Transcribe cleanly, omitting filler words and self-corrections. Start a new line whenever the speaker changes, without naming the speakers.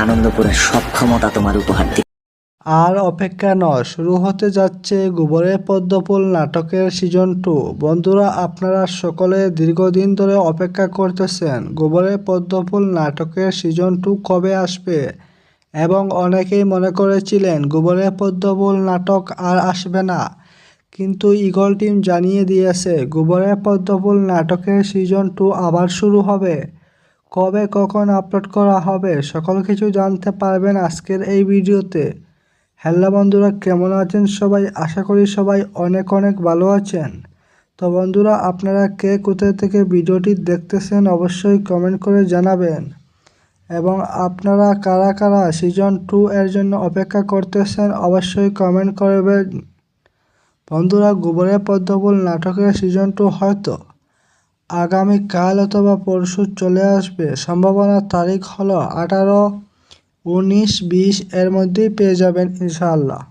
আনন্দপুরের সব ক্ষমতা তোমার উপহার দিই।
আর অপেক্ষা নয়, শুরু হতে যাচ্ছে গোবরের পদ্মফুল নাটকের সিজন 2। বন্ধুরা, আপনারা সকলে দীর্ঘদিন ধরে অপেক্ষা করতেছেন গোবরের পদ্মফুল নাটকের সিজন 2 কবে আসবে, এবং অনেকেই মনে করেছিলেন গোবরের পদ্মফুল নাটক আর আসবে না। কিন্তু ঈগল টিম জানিয়ে দিয়েছে গোবরের পদ্মফুল নাটকের সিজন 2 আবার শুরু হবে। কবে কখন আপলোড করা হবে সকল কিছু জানতে পারবেন আজকের এই ভিডিওতে। হ্যালো বন্ধুরা, কেমন আছেন সবাই? আশা করি সবাই অনেক অনেক ভালো আছেন। তো বন্ধুরা, আপনারা কে কোথায় থেকে ভিডিওটি দেখতেছেন অবশ্যই কমেন্ট করে জানাবেন, এবং আপনারা কারা কারা সিজন 2 এর জন্য অপেক্ষা করতেছেন অবশ্যই কমেন্ট করবেন। বন্ধুরা, গোবরের পদ্মফুল নাটকের সিজন 2 হয়তো আগামীকাল অথবা পরশু চলে আসবে। সম্ভাবনার তারিখ হলো 18, 19, 20 এর মধ্যেই পেয়ে যাবেন ইনশাআল্লাহ।